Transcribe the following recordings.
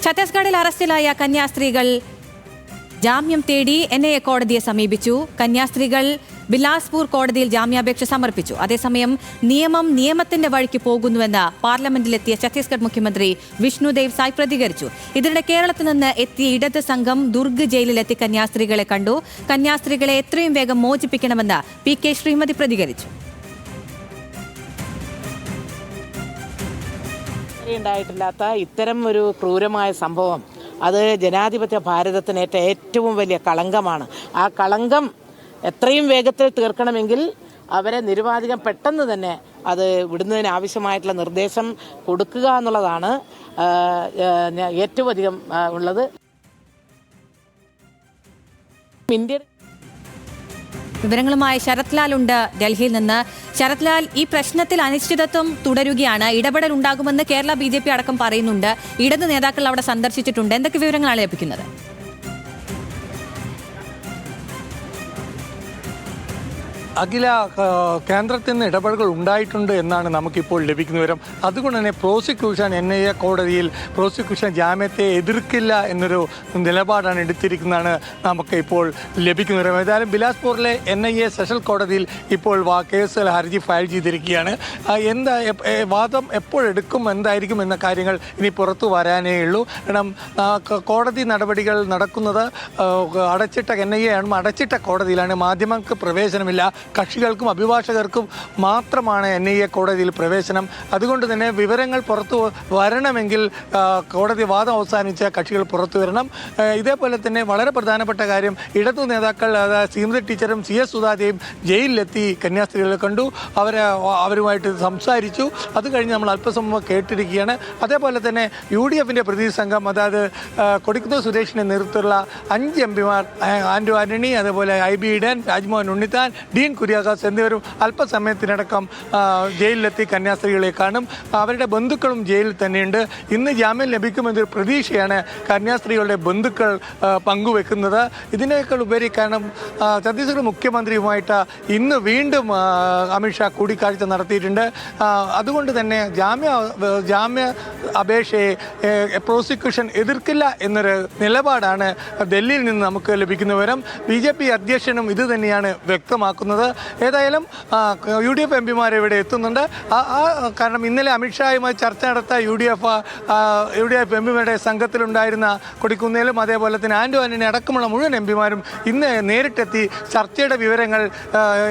ഛത്തീസ്ഗഡിൽ അറസ്റ്റിലായ കന്യാസ്ത്രീകൾ ജാമ്യം തേടി എൻഐഎ കോടതിയെ സമീപിച്ചു. കന്യാസ്ത്രീകൾ ബിലാസ്പൂർ കോടതിയിൽ ജാമ്യാപേക്ഷ സമർപ്പിച്ചു. അതേസമയം നിയമത്തിന്റെ വഴിക്ക് പോകുന്നുവെന്ന് പാർലമെന്റിലെത്തിയ ഛത്തീസ്ഗഡ് മുഖ്യമന്ത്രി വിഷ്ണുദേവ് സായ് പ്രതികരിച്ചു. ഇതിനിടെ കേരളത്തിൽ നിന്ന് എത്തിയ ഇടത് സംഘം ദുർഗ് ജയിലിലെത്തി കന്യാസ്ത്രീകളെ കണ്ടു. കന്യാസ്ത്രീകളെ എത്രയും വേഗം മോചിപ്പിക്കണമെന്ന് പി.കെ. ശ്രീമതി പ്രതികരിച്ചു. ഉണ്ടായിട്ടില്ലാത്ത ഇത്തരം ഒരു ക്രൂരമായ സംഭവം അത് ജനാധിപത്യ ഭാരതത്തിനേറ്റ ഏറ്റവും വലിയ കളങ്കമാണ്. ആ കളങ്കം എത്രയും വേഗത്തിൽ തീർക്കണമെങ്കിൽ അവരെ നിരുപാധികം പെട്ടെന്ന് തന്നെ അത് വിടുന്നതിന് ആവശ്യമായിട്ടുള്ള നിർദ്ദേശം കൊടുക്കുക എന്നുള്ളതാണ് ഏറ്റവും അധികം ഉള്ളത്. വിവരങ്ങളുമായി ശരത് ലാൽ ഉണ്ട് ഡൽഹിയിൽ നിന്ന്. ശരത് ലാൽ, ഈ പ്രശ്നത്തിൽ അനിശ്ചിതത്വം തുടരുകയാണ്. ഇടപെടൽ ഉണ്ടാകുമെന്ന് കേരള BJP അടക്കം പറയുന്നുണ്ട്. ഇടത് നേതാക്കൾ അവിടെ സന്ദർശിച്ചിട്ടുണ്ട്. എന്തൊക്കെ വിവരങ്ങളാണ് ലഭിക്കുന്നത്? അഖില, കേന്ദ്രത്തിൽ നിന്ന് ഇടപെടലുകൾ ഉണ്ടായിട്ടുണ്ട് എന്നാണ് നമുക്കിപ്പോൾ ലഭിക്കുന്ന വിവരം. അതുകൊണ്ട് തന്നെ പ്രോസിക്യൂഷൻ NIA കോടതിയിൽ പ്രോസിക്യൂഷൻ ജാമ്യത്തെ എതിർക്കില്ല എന്നൊരു നിലപാടാണ് എടുത്തിരിക്കുന്നതാണ് നമുക്ക് ഇപ്പോൾ ലഭിക്കുന്ന വിവരം. ഏതായാലും ബിലാസ്പൂരിലെ NIA സെഷൻ കോടതിയിൽ ഇപ്പോൾ കേസ് ഹർജി ഫയൽ ചെയ്തിരിക്കുകയാണ്. വാദം എപ്പോഴെടുക്കും, എന്തായിരിക്കും എന്ന കാര്യങ്ങൾ ഇനി പുറത്തു വരാനേ ഉള്ളൂ. കാരണം കോടതി നടപടികൾ നടക്കുന്നത് അടച്ചിട്ട NIA ആണ്, അടച്ചിട്ട കോടതിയിലാണ്. മാധ്യമങ്ങൾക്ക് പ്രവേശനമില്ല. കക്ഷികൾക്കും അഭിഭാഷകർക്കും മാത്രമാണ് NIA കോടതിയിൽ പ്രവേശനം. അതുകൊണ്ട് തന്നെ വിവരങ്ങൾ പുറത്തു വരണമെങ്കിൽ കോടതി വാദം അവസാനിച്ച കക്ഷികൾ പുറത്തു വരണം. ഇതേപോലെ തന്നെ വളരെ പ്രധാനപ്പെട്ട കാര്യം, ഇടതു നേതാക്കൾ ശ്രീമതി ടീച്ചറും CS സുധാദേവിയും ജയിലിലെത്തി കന്യാസ്ത്രീകളെ കണ്ടു. അവരുമായിട്ട് സംസാരിച്ചു. അത് കഴിഞ്ഞ് നമ്മൾ അല്പസമയം കേട്ടിരിക്കുകയാണ്. അതേപോലെ തന്നെ UDFിൻ്റെ പ്രതിനിധി സംഘം, അതായത് കൊടിക്കുന്നിൽ സുരേഷിൻ്റെ നേതൃത്വത്തിലുള്ള 5 MPമാർ, ആൻഡ്രു ആന്റണി, അതേപോലെ IB ഈഡൻ, രാജ്മോഹൻ ഉണ്ണിത്താൻ, ഡീൻ കുര്യാക്കോസ് എന്നിവരും അല്പസമയത്തിനടക്കം ജയിലിലെത്തി കന്യാസ്ത്രീകളെ കാണും. അവരുടെ ബന്ധുക്കളും ജയിലിൽ തന്നെയുണ്ട്. ഇന്ന് ജാമ്യം ലഭിക്കുമെന്നൊരു പ്രതീക്ഷയാണ് കന്യാസ്ത്രീകളുടെ ബന്ധുക്കൾ പങ്കുവെക്കുന്നത്. ഇതിനേക്കാൾ ഉപരി, കാരണം ഛത്തീസ്ഗഡ് മുഖ്യമന്ത്രിയുമായിട്ട് ഇന്ന് വീണ്ടും അമിത്ഷാ കൂടിക്കാഴ്ച നടത്തിയിട്ടുണ്ട്. അതുകൊണ്ട് തന്നെ ജാമ്യ അപേക്ഷയെ പ്രോസിക്യൂഷൻ എതിർക്കില്ല എന്നൊരു നിലപാടാണ് ഡൽഹിയിൽ നിന്ന് നമുക്ക് ലഭിക്കുന്ന വിവരം. BJP അധ്യക്ഷനും ഇത് തന്നെയാണ് വ്യക്തമാക്കുന്നത്. ഏതായാലും UDF MPമാർ ഇവിടെ എത്തുന്നുണ്ട്. കാരണം ഇന്നലെ അമിത്ഷായുമായി ചർച്ച നടത്ത UDF MPമാരുടെ സംഘത്തിലുണ്ടായിരുന്ന കൊടിക്കുന്നിലും അതേപോലെ തന്നെ ആൻഡ്രു ആന്റണി അടക്കമുള്ള മുഴുവൻ MPമാരും ഇന്ന് നേരിട്ടെത്തി ചർച്ചയുടെ വിവരങ്ങൾ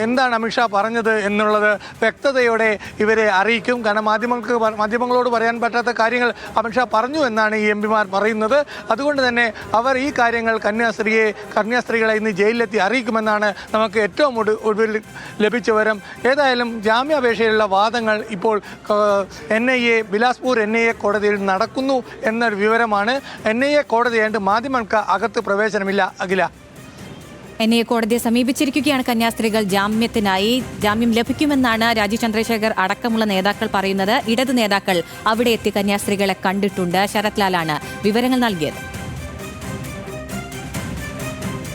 എന്താണ് അമിത്ഷാ പറഞ്ഞത് എന്നുള്ളത് വ്യക്തതയോടെ ഇവരെ അറിയിക്കും. കാരണം മാധ്യമങ്ങളോട് പറയാൻ പറ്റാത്ത കാര്യങ്ങൾ അമിത്ഷാ പറഞ്ഞു എന്നാണ് ഈ MPമാർ പറയുന്നത്. അതുകൊണ്ട് തന്നെ അവർ ഈ കാര്യങ്ങൾ കന്യാസ്ത്രീകളെ ഇന്ന് ജയിലിലെത്തി അറിയിക്കുമെന്നാണ് നമുക്ക് ഏറ്റവും ഒടുവിൽ ലഭിച്ച വിവരം. ഏതായാലും ജാമ്യാപേക്ഷയിലുള്ള വാദങ്ങൾ ഇപ്പോൾ ബിലാസ്പൂർ NIA കോടതിയിൽ നടക്കുന്നു എന്നൊരു വിവരമാണ്. NIA കോടതിയായിട്ട് മാധ്യമങ്ങൾക്ക് അകത്ത് പ്രവേശനമില്ല. അഖില, NIA കോടതിയെ സമീപിച്ചിരിക്കുകയാണ് കന്യാസ്ത്രീകൾ ജാമ്യം ലഭിക്കുമെന്നാണ് രാജീവ് ചന്ദ്രശേഖർ അടക്കമുള്ള നേതാക്കൾ പറയുന്നത്. ഇടത് നേതാക്കൾ അവിടെ എത്തി കന്യാസ്ത്രീകളെ കണ്ടിട്ടുണ്ട്. ശരത് ലാലാണ് വിവരങ്ങൾ നൽകിയത്.